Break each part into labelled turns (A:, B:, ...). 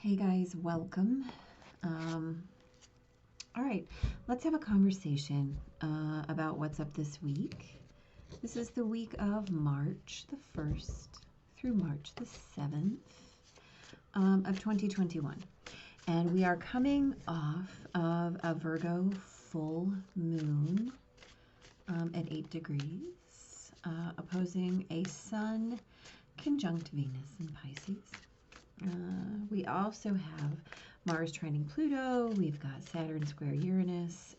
A: Hey guys, welcome. All right, let's have a conversation about what's up this week. This is the week of March the 1st through March the 7th of 2021. And we are coming off of a Virgo full moon at 8 degrees, opposing a Sun conjunct Venus in Pisces. We also have Mars trining Pluto. We've got Saturn square Uranus.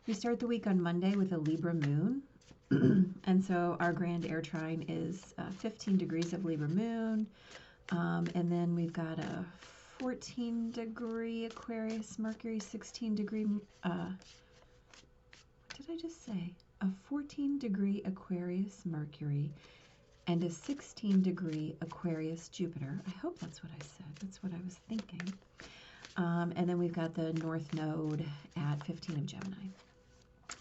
A: We start the week on Monday with a Libra moon. And so our grand air trine is 15 degrees of Libra moon. And then we've got a 14 degree Aquarius Mercury, 16 degree, what did I just say? A 14 degree Aquarius Mercury and a 16 degree Aquarius Jupiter. I hope that's what I said. That's what I was thinking. And then we've got the North Node at 15 of Gemini.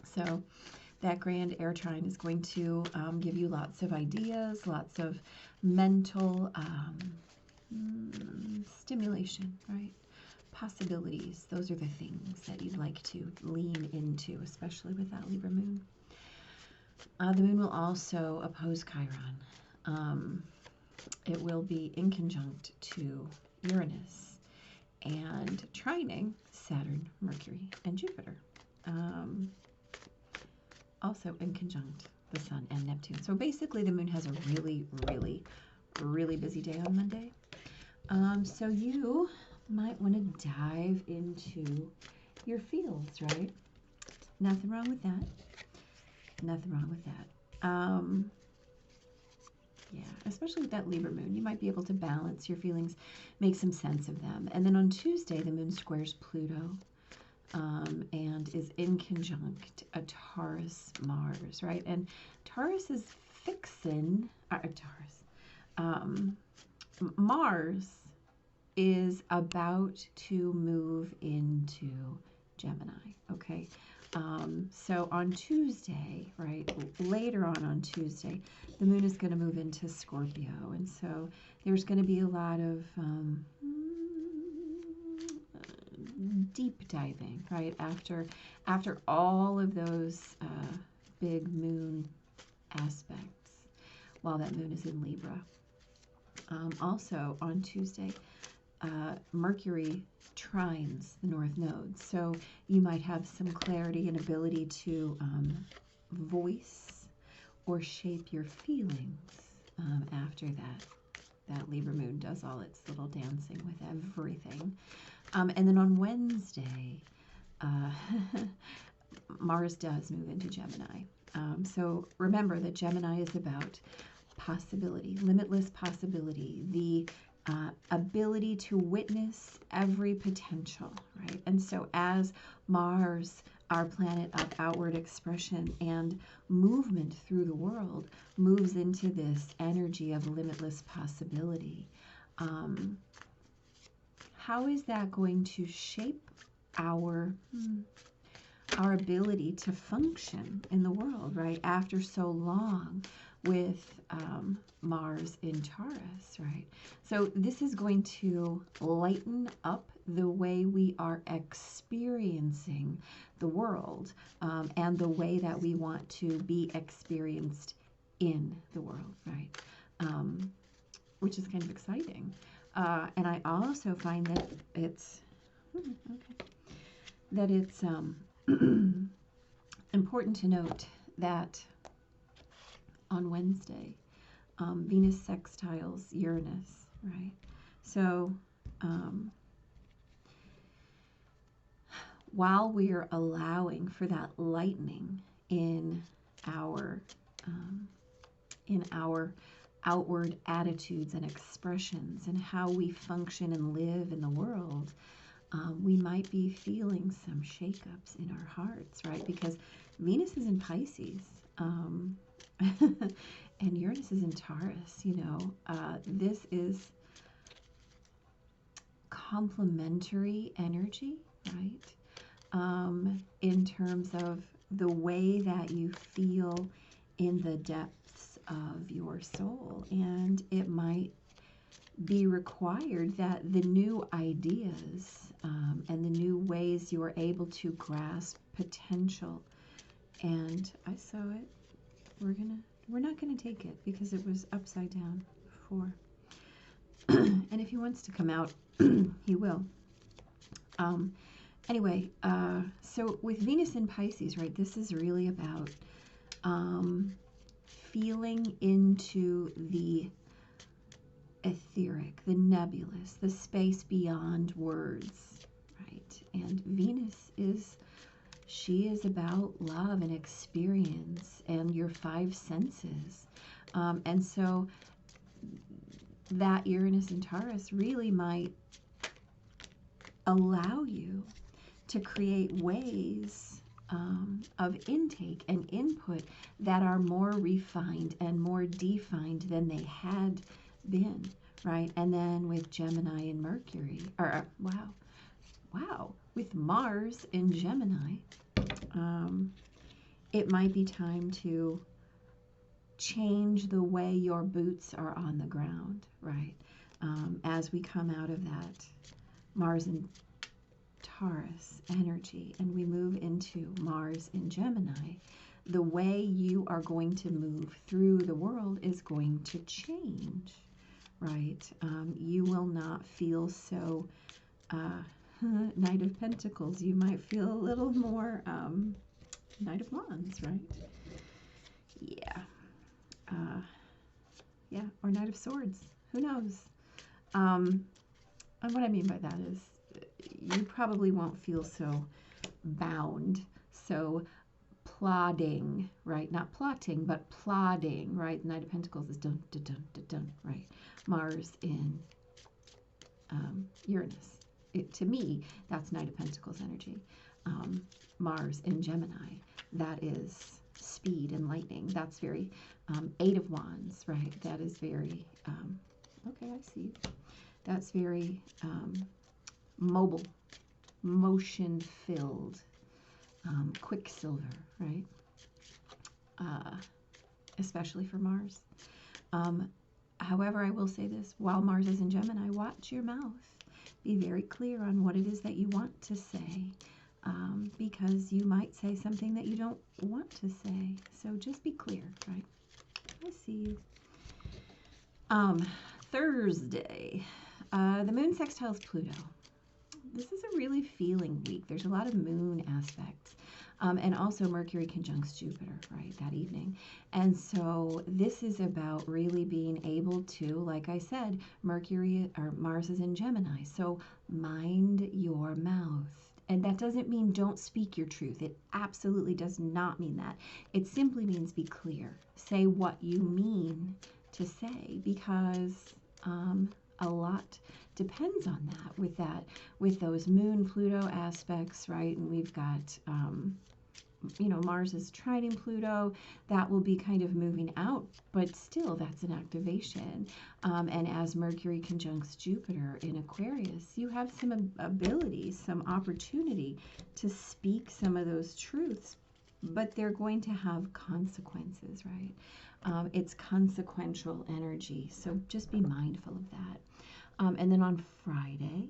A: So that grand air trine is going to give you lots of ideas, lots of mental stimulation, right? Possibilities. Those are the things that you'd like to lean into, especially with that Libra moon. The moon will also oppose Chiron. It will be in conjunct to Uranus and trining Saturn, Mercury, and Jupiter. Also in conjunct the Sun and Neptune. So basically the moon has a really, really, really busy day on Monday. So you might want to dive into your feels, right? Nothing wrong with that. Nothing wrong with that. Yeah, especially with that Libra moon, you might be able to balance your feelings, make some sense of them. And then on Tuesday, the moon squares Pluto and is in conjunct a Taurus Mars, right? And Taurus is fixin', Mars is about to move into Gemini, okay? So on Tuesday, right, later on Tuesday, the moon is going to move into Scorpio. And so there's going to be a lot of deep diving, right, after all of those big moon aspects while that moon is in Libra. Also on Tuesday, Mercury trines the North Node. So you might have some clarity and ability to voice or shape your feelings after that Libra moon does all its little dancing with everything. And then on Wednesday, Mars does move into Gemini. So remember that Gemini is about possibility, limitless possibility, the ability to witness every potential, right? And so as Mars, our planet of outward expression and movement through the world, moves into this energy of limitless possibility, how is that going to shape our ability to function in the world, right? After so long with Mars in Taurus, right? So this is going to lighten up the way we are experiencing the world and the way that we want to be experienced in the world, right? Which is kind of exciting. And I also find that it's important to note that on Wednesday, Venus sextiles Uranus, right? So while we are allowing for that lightening in our outward attitudes and expressions and how we function and live in the world, we might be feeling some shakeups in our hearts, right? Because Venus is in Pisces. And Uranus is in Taurus, you know. This is complementary energy, right? In terms of the way that you feel in the depths of your soul. And it might be required that the new ideas and the new ways you are able to grasp potential. And I saw it. We're not gonna take it because it was upside down before. And if he wants to come out, he will. Anyway, so with Venus in Pisces, right, this is really about feeling into the etheric, the nebulous, the space beyond words, right? And Venus she is about love and experience and your five senses. And so that Uranus and Taurus really might allow you to create ways of intake and input that are more refined and more defined than they had been, right? And then with Gemini and Mercury, with Mars in Gemini, it might be time to change the way your boots are on the ground, right? As we come out of that Mars and Taurus energy and we move into Mars in Gemini, the way you are going to move through the world is going to change, right? You will not feel so Knight of Pentacles. You might feel a little more Knight of Wands, right? Yeah. Yeah, or Knight of Swords. Who knows? And what I mean by that is you probably won't feel so bound, so plodding, right? Not plotting, but plodding, right? Knight of Pentacles is dun, dun, dun, dun, dun, right? Mars in Uranus. To me, that's Knight of Pentacles energy. Mars in Gemini, that is speed and lightning. That's very Eight of Wands, right? That is very, okay, I see. That's very mobile, motion-filled, Quicksilver, right? Especially for Mars. However, I will say this, while Mars is in Gemini, watch your mouth. Be very clear on what it is that you want to say, because you might say something that you don't want to say. So just be clear, right? I see you. Thursday, the moon sextiles Pluto. This is a really feeling week. There's a lot of moon aspects. And also Mercury conjuncts Jupiter, right, that evening. And so this is about really being able to, like I said, Mars is in Gemini. So mind your mouth. And that doesn't mean don't speak your truth. It absolutely does not mean that. It simply means be clear. Say what you mean to say, because a lot depends on that with those moon Pluto aspects, right? And we've got Mars is trining Pluto. That will be kind of moving out, but still that's an activation. And as Mercury conjuncts Jupiter in Aquarius, you have some ability, some opportunity to speak some of those truths, but they're going to have consequences, right? It's consequential energy, so just be mindful of that. And then on Friday,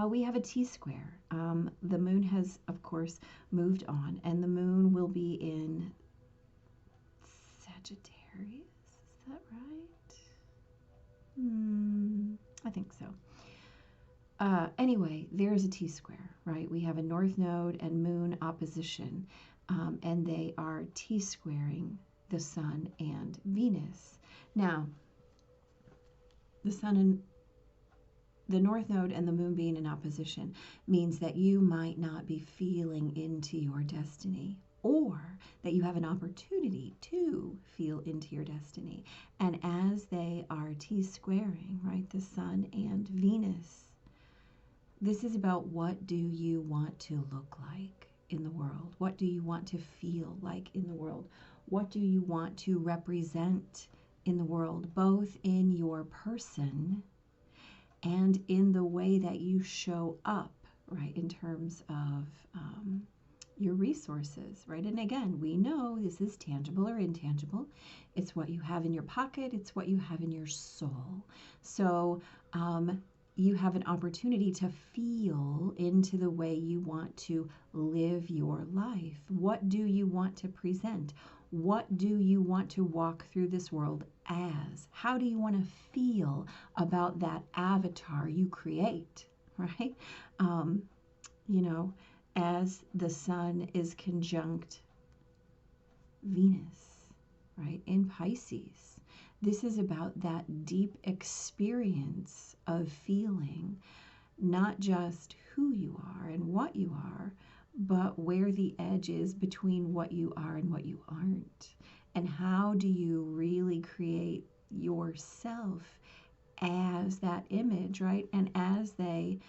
A: we have a T-square. The moon has, of course, moved on, and the moon will be in Sagittarius. Is that right? I think so. Anyway, there's a T-square, right? We have a North Node and Moon opposition, and they are T-squaring the Sun and Venus. Now, the Sun and the North Node and the Moon being in opposition means that you might not be feeling into your destiny, or that you have an opportunity to feel into your destiny. And as they are T-squaring, right, the Sun and Venus, this is about what do you want to look like in the world? What do you want to feel like in the world? What do you want to represent in the world, both in your person and in the way that you show up, right, in terms of your resources, right? And again, we know this is tangible or intangible. It's what you have in your pocket. It's what you have in your soul. So you have an opportunity to feel into the way you want to live your life. What do you want to present? What do you want to walk through this world as? How do you want to feel about that avatar you create, right? You know, as the sun is conjunct Venus, right, in Pisces. This is about that deep experience of feeling not just who you are and what you are, but where the edge is between what you are and what you aren't. And how do you really create yourself as that image, right? And as they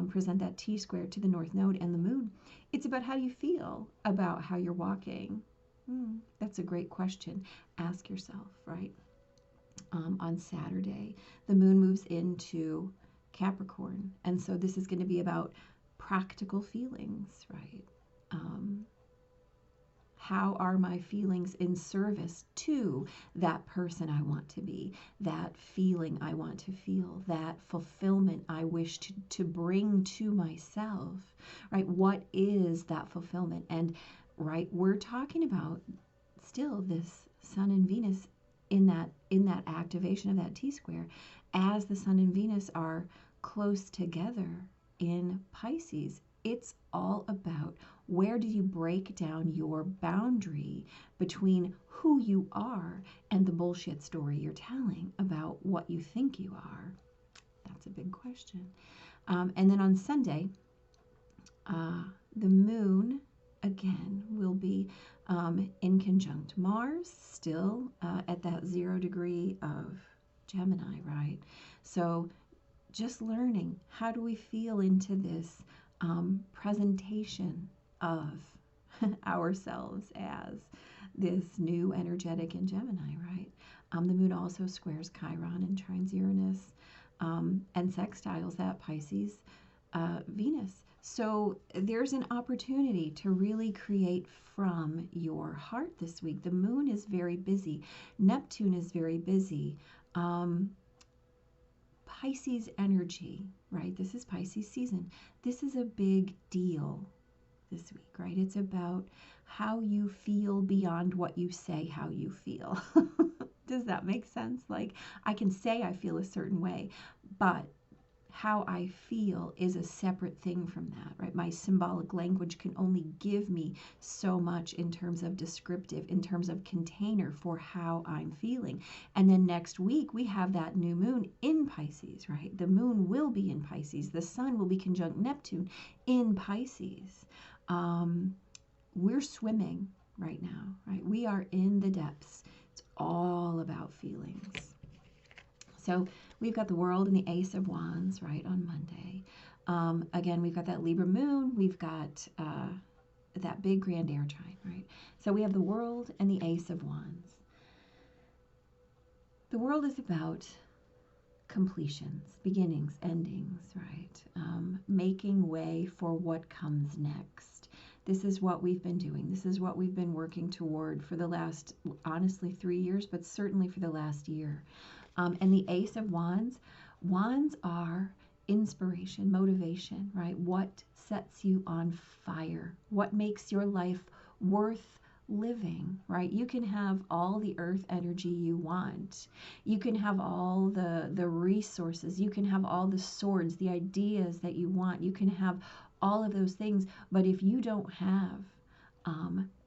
A: present that T-square to the North Node and the Moon, it's about how you feel about how you're walking. That's a great question. Ask yourself, right? On Saturday, the Moon moves into Capricorn. And so this is going to be about practical feelings, right? How are my feelings in service to that person I want to be, that feeling I want to feel, that fulfillment I wish to bring to myself, right? What is that fulfillment? And, right, we're talking about still this Sun and Venus in that activation of that T-square, as the Sun and Venus are close together in Pisces. It's all about where do you break down your boundary between who you are and the bullshit story you're telling about what you think you are. That's a big question. And then on Sunday, the Moon, again, will be in conjunct Mars, still at that 0 degree of Gemini, right? So just learning, how do we feel into this presentation of ourselves as this new energetic in Gemini, right? The Moon also squares Chiron and trines Uranus and sextiles that Pisces Venus. So there's an opportunity to really create from your heart this week. The Moon is very busy. Neptune is very busy. Pisces energy, right? This is Pisces season. This is a big deal this week, right? It's about how you feel beyond what you say how you feel. Does that make sense? Like, I can say I feel a certain way, but how I feel is a separate thing from that, right? My symbolic language can only give me so much in terms of descriptive, in terms of container for how I'm feeling. And then next week, we have that new moon in Pisces, right? The moon will be in Pisces. The sun will be conjunct Neptune in Pisces. We're swimming right now, right? We are in the depths. It's all about feelings. So we've got the World and the Ace of Wands, right, on Monday. Again, we've got that Libra moon. We've got that big grand air trine, right? So we have the World and the Ace of Wands. The World is about completions, beginnings, endings, right? Making way for what comes next. This is what we've been doing. This is what we've been working toward for the last, honestly, 3 years, but certainly for the last year. And the Ace of Wands, wands are inspiration, motivation, right? What sets you on fire? What makes your life worth living, right? You can have all the earth energy you want. You can have all the resources. You can have all the swords, the ideas that you want. You can have all of those things. But if you don't have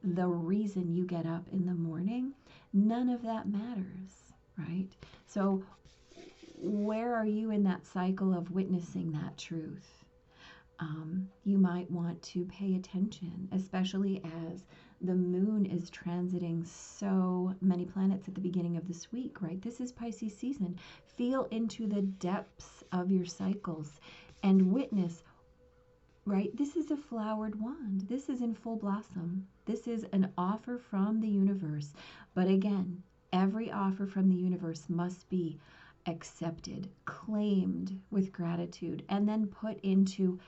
A: the reason you get up in the morning, none of that matters, right? So where are you in that cycle of witnessing that truth? You might want to pay attention, especially as the moon is transiting so many planets at the beginning of this week, right? This is Pisces season. Feel into the depths of your cycles and witness, right? This is a flowered wand. This is in full blossom. This is an offer from the universe. But again, every offer from the universe must be accepted, claimed with gratitude, and then put into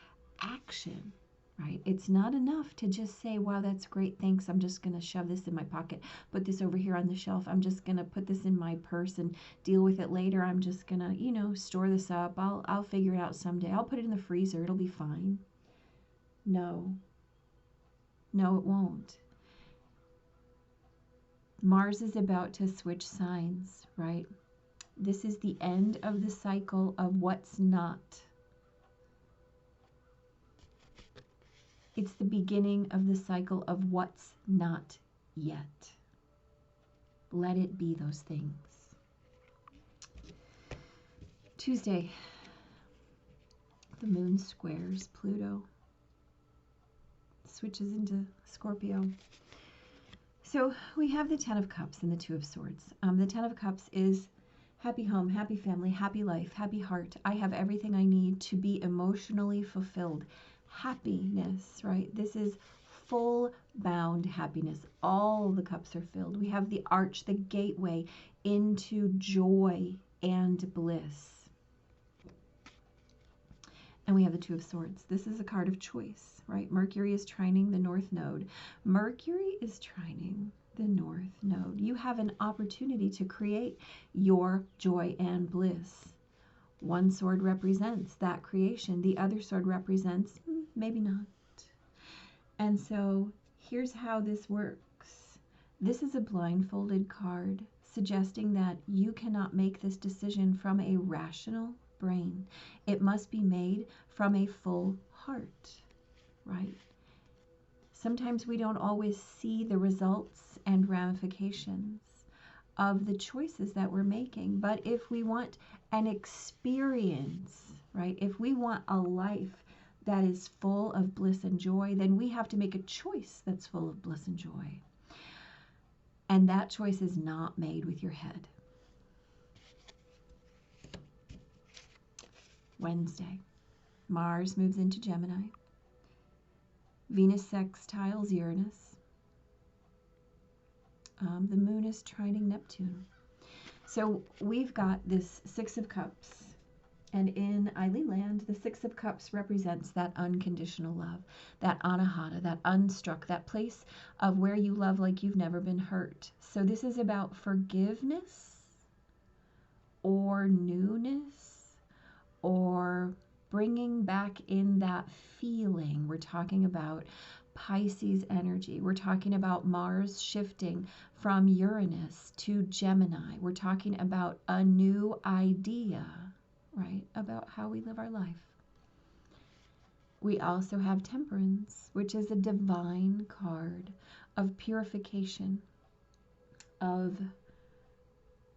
A: action, right? It's not enough to just say, wow, that's great, thanks, I'm just going to shove this in my pocket, put this over here on the shelf, I'm just going to put this in my purse and deal with it later, I'm just going to, you know, store this up, I'll figure it out someday, I'll put it in the freezer, it'll be fine. No, it won't. Mars is about to switch signs, right? This is the end of the cycle of what's not. It's the beginning of the cycle of what's not yet. Let it be those things. Tuesday, the moon squares Pluto. Switches into Scorpio. So we have the Ten of Cups and the Two of Swords. The Ten of Cups is happy home, happy family, happy life, happy heart. I have everything I need to be emotionally fulfilled. Happiness, right? This is full bound happiness. All the cups are filled. We have the arch, the gateway into joy and bliss. And we have the Two of Swords. This is a card of choice, right? Mercury is trining the North Node. Mercury is trining the North Node. You have an opportunity to create your joy and bliss. One sword represents that creation. The other sword represents maybe not. And so here's how this works. This is a blindfolded card suggesting that you cannot make this decision from a rational brain. It must be made from a full heart, right? Sometimes we don't always see the results and ramifications of the choices that we're making. But if we want an experience, right? If we want a life that is full of bliss and joy, then we have to make a choice that's full of bliss and joy. And that choice is not made with your head. Wednesday, Mars moves into Gemini. Venus sextiles Uranus. The moon is trining Neptune. So we've got this Six of Cups. And in Eileen land, the Six of Cups represents that unconditional love, that anahata, that unstruck, that place of where you love like you've never been hurt. So this is about forgiveness or newness or bringing back in that feeling. We're talking about Pisces energy. We're talking about Mars shifting from Uranus to Gemini. We're talking about a new idea, right, about how we live our life. We also have Temperance, which is a divine card of purification, of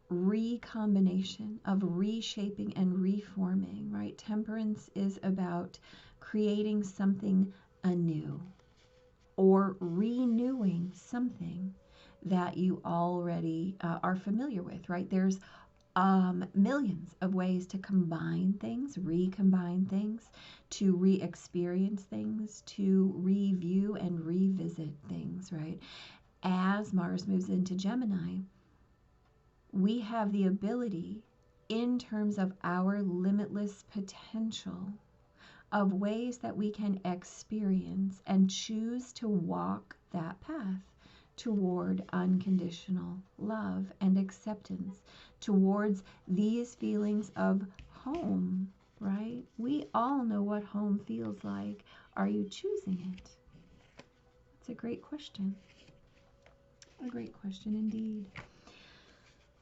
A: recombination, of reshaping and reforming, right? Temperance is about creating something anew or renewing something that you already are familiar with, right? There's millions of ways to combine things, recombine things, to re-experience things, to review and revisit things, right? As Mars moves into Gemini, we have the ability, in terms of our limitless potential, of ways that we can experience and choose to walk that path toward unconditional love and acceptance, towards these feelings of home, right? We all know what home feels like. Are you choosing it? It's a great question. A great question indeed.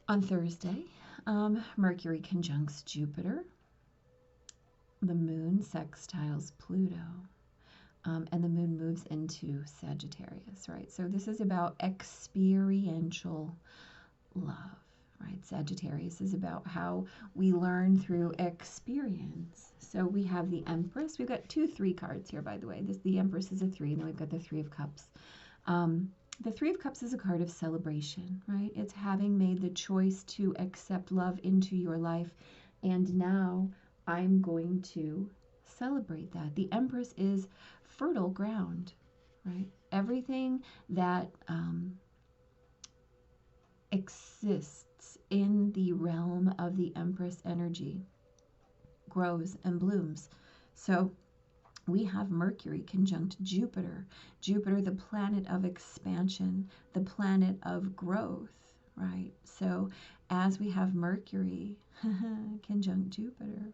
A: On Thursday, Mercury conjuncts Jupiter. The moon sextiles Pluto. And the moon moves into Sagittarius, right? So this is about experiential love, right? Sagittarius is about how we learn through experience. So we have the Empress. We've got 2 3 cards here, by the way. The Empress is a 3, and then we've got the Three of Cups. The Three of Cups is a card of celebration, right? It's having made the choice to accept love into your life, and now I'm going to celebrate that. The Empress is fertile ground, right? Everything that exists in the realm of the Empress energy grows and blooms. So we have Mercury conjunct Jupiter. Jupiter, the planet of expansion, the planet of growth, right? So as we have Mercury conjunct Jupiter,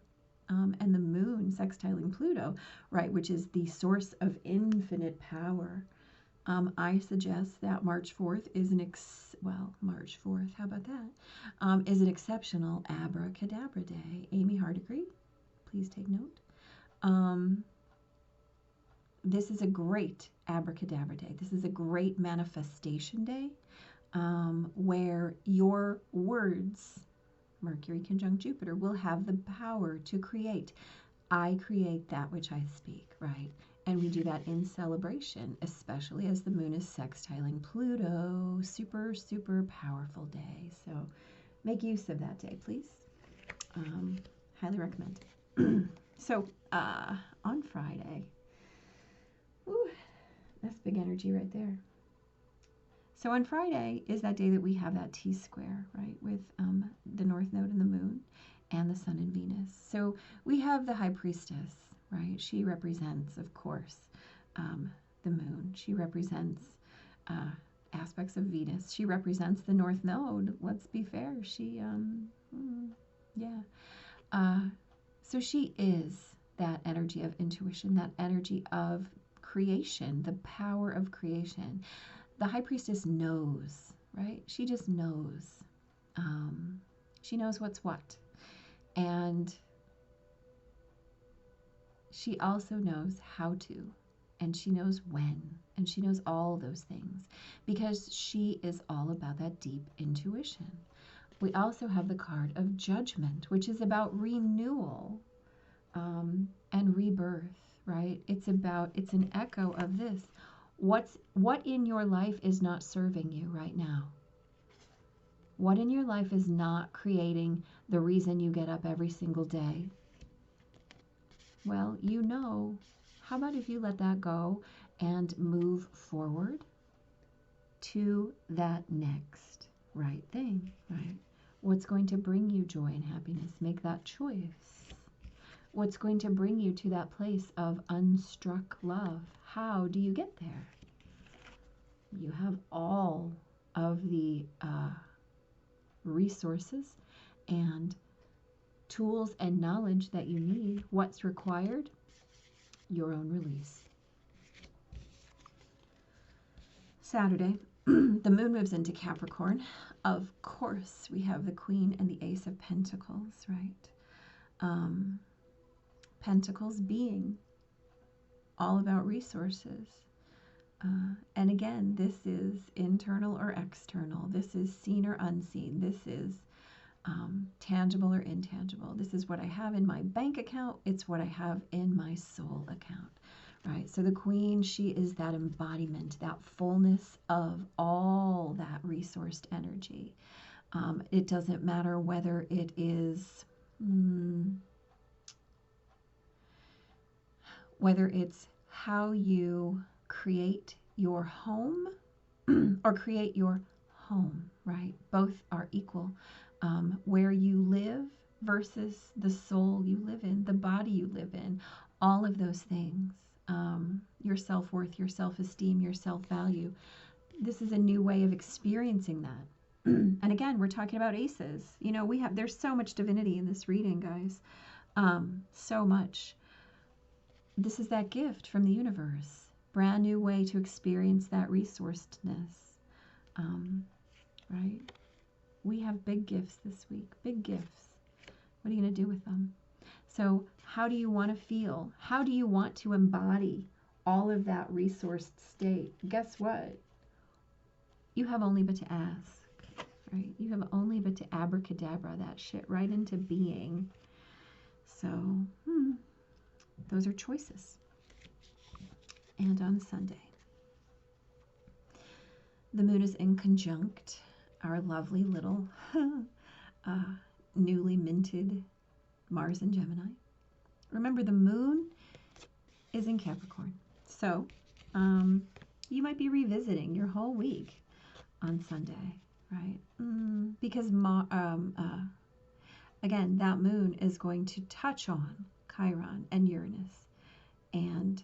A: and the moon sextiling Pluto, right, which is the source of infinite power, I suggest that March 4th is March 4th, how about that? Is an exceptional abracadabra day. Amy Hardigree, please take note. This is a great abracadabra day. This is a great manifestation day, where your words, Mercury conjunct Jupiter, will have the power to create. I create that which I speak, right? And we do that in celebration, especially as the moon is sextiling Pluto. Super, super powerful day. So make use of that day, please. Highly recommend. So on Friday, that's big energy right there. So on Friday is that day that we have that T-square, right, with the North Node and the Moon and the Sun and Venus. So we have the High Priestess, right? She represents, of course, the Moon. She represents aspects of Venus. She represents the North Node. Let's be fair. She, so she is that energy of intuition, that energy of creation, the power of creation. The High Priestess knows, right? She just knows. She knows what's what. And she also knows how to, and she knows when, and she knows all those things, because she is all about that deep intuition. We also have the card of Judgment, which is about renewal and rebirth, right? It's an echo of this. What in your life is not serving you right now? What in your life is not creating the reason you get up every single day? Well, you know, how about if you let that go and move forward to that next right thing, right? What's going to bring you joy and happiness? Make that choice. What's going to bring you to that place of unstruck love? How do you get there? You have all of the resources and tools and knowledge that you need. What's required? Your own release. Saturday, the moon moves into Capricorn. Of course, we have the Queen and the Ace of Pentacles, right? Pentacles being all about resources. And again, this is internal or external. This is seen or unseen. This is tangible or intangible. This is what I have in my bank account. It's what I have in my soul account, right? So the Queen, she is that embodiment, that fullness of all that resourced energy. It doesn't matter whether it is, whether it's how you create your home or create your home, right? Both are equal. Where you live versus the soul you live in, the body you live in, all of those things, your self-worth, your self-esteem, your self-value. This is a new way of experiencing that. And again, we're talking about aces. You know, there's so much divinity in this reading, guys. So much. This is that gift from the universe. Brand new way to experience that resourcedness. Right? We have big gifts this week. Big gifts. What are you going to do with them? So how do you want to feel? How do you want to embody all of that resourced state? Guess what? You have only but to ask. Right? You have only but to abracadabra that shit right into being. So, those are choices. And on Sunday, the moon is in conjunct our lovely little newly minted Mars in Gemini. Remember, the moon is in Capricorn. So you might be revisiting your whole week on Sunday, right? Because, again, that moon is going to touch on Chiron and Uranus. and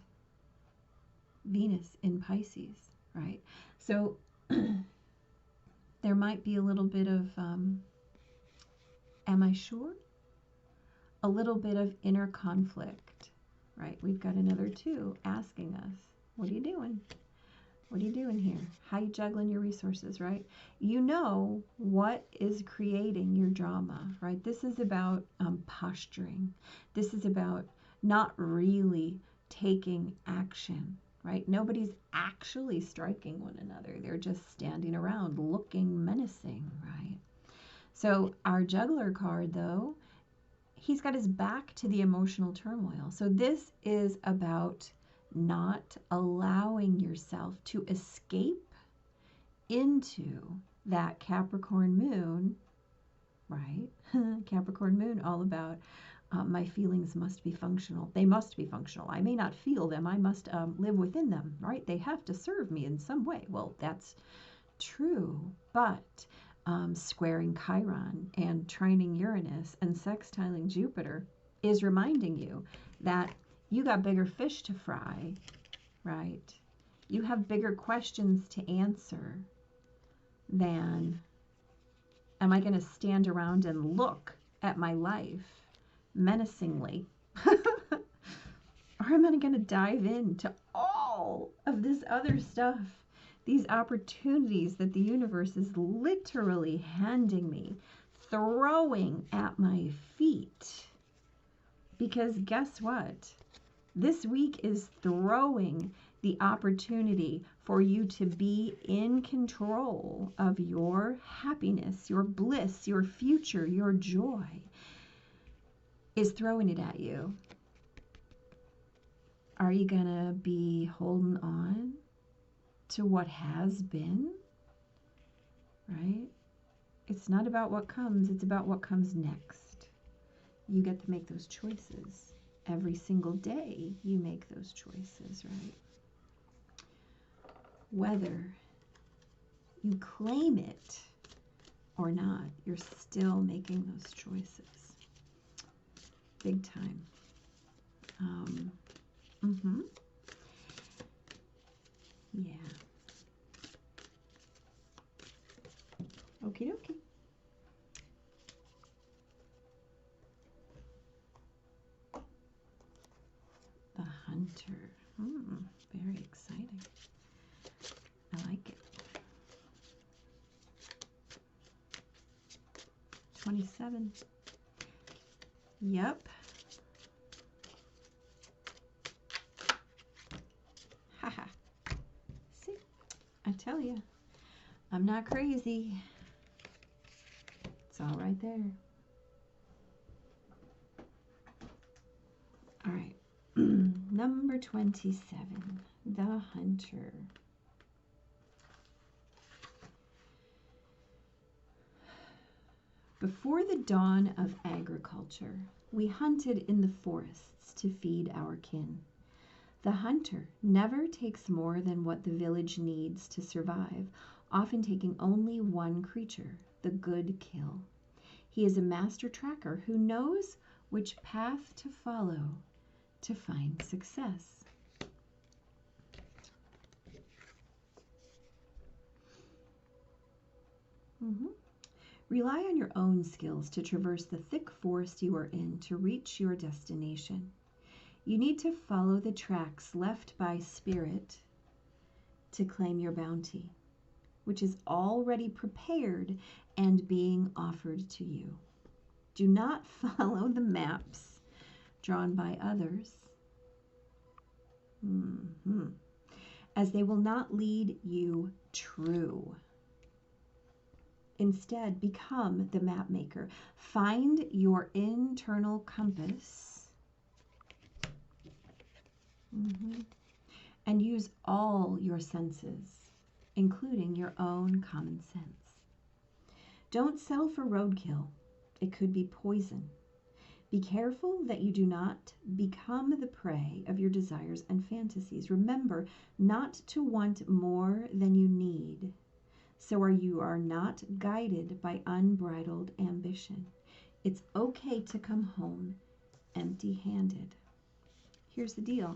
A: Venus in Pisces, right? So there might be a little bit of, am I sure? A little bit of inner conflict, right? We've got another 2 asking us, what are you doing? What are you doing here? How are you juggling your resources, right? You know what is creating your drama, right? This is about posturing. This is about not really taking action, right? Nobody's actually striking one another. They're just standing around looking menacing, right? So our juggler card, though, he's got his back to the emotional turmoil. So this is about not allowing yourself to escape into that Capricorn moon, right? Capricorn moon, all about my feelings must be functional. They must be functional. I may not feel them. I must live within them, right? They have to serve me in some way. Well, that's true, but squaring Chiron and trining Uranus and sextiling Jupiter is reminding you that you got bigger fish to fry, right? You have bigger questions to answer than, am I going to stand around and look at my life menacingly? Or am I going to dive into all of this other stuff, these opportunities that the universe is literally handing me, throwing at my feet? Because guess what? This week is throwing the opportunity for you to be in control of your happiness, your bliss, your future, your joy, is throwing it at you. Are you going to be holding on to what has been? Right? It's not about what comes, it's about what comes next. You get to make those choices. Every single day you make those choices, right? Whether you claim it or not, you're still making those choices. Big time. Yeah. Okie dokie. The Hunter. Very exciting. I like it. 27. Yep. Haha. See, I tell you, I'm not crazy. It's all right there. All right. Number 27, the Hunter. Before the dawn of agriculture, we hunted in the forests to feed our kin. The hunter never takes more than what the village needs to survive, often taking only one creature, the good kill. He is a master tracker who knows which path to follow to find success. Rely on your own skills to traverse the thick forest you are in to reach your destination. You need to follow the tracks left by spirit to claim your bounty, which is already prepared and being offered to you. Do not follow the maps drawn by others, as they will not lead you true. Instead, become the map maker. Find your internal compass and use all your senses, including your own common sense. Don't settle for roadkill. It could be poison. Be careful that you do not become the prey of your desires and fantasies. Remember not to want more than you need, so you are not guided by unbridled ambition. It's okay to come home empty-handed. here's the deal.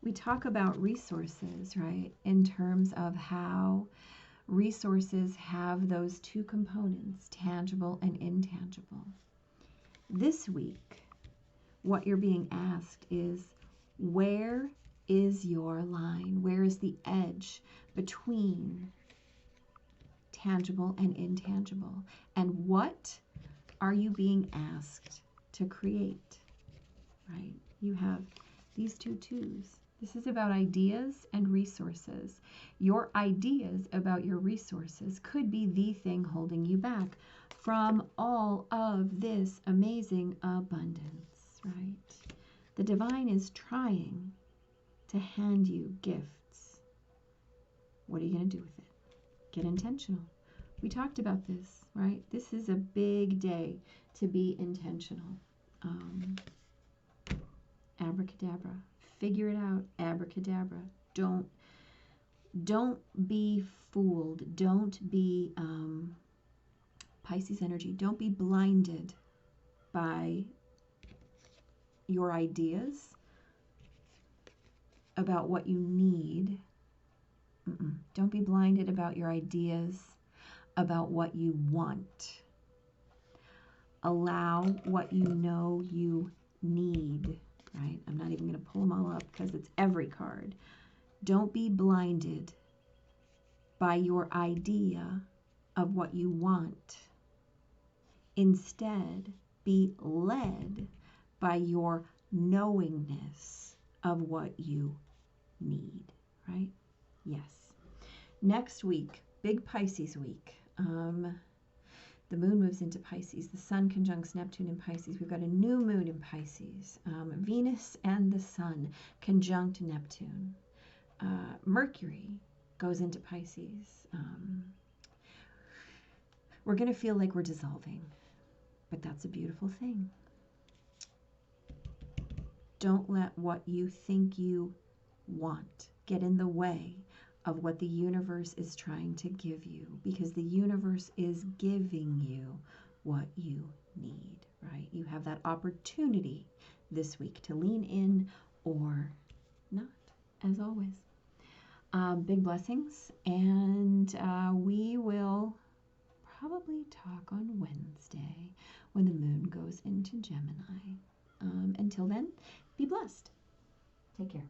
A: We talk about resources, right, in terms of how resources have those two components, tangible and intangible. This week, what you're being asked is, where is your line? Where is the edge between tangible and intangible? And what are you being asked to create, right? You have these two twos. This is about ideas and resources. Your ideas about your resources could be the thing holding you back from all of this amazing abundance, right? The divine is trying to hand you gifts. What are you going to do with it? Get intentional. We talked about this, right? This is a big day to be intentional. Abracadabra. Figure it out. Abracadabra. Don't be fooled. Don't be Pisces energy. Don't be blinded by your ideas about what you need. Don't be blinded about your ideas about what you want. Allow what you know you need, right? I'm not even going to pull them all up because it's every card. Don't be blinded by your idea of what you want. Instead, be led by your knowingness of what you need, right? Yes. Next week, big Pisces week. The moon moves into Pisces. The sun conjuncts Neptune in Pisces. We've got a new moon in Pisces. Venus and the sun conjunct Neptune. Mercury goes into Pisces. We're going to feel like we're dissolving, but that's a beautiful thing. Don't let what you think you want get in the way of what the universe is trying to give you, because the universe is giving you what you need, right? You have that opportunity this week to lean in or not, as always. Big blessings, and we will probably talk on Wednesday when the moon goes into Gemini. Until then, be blessed. Take care.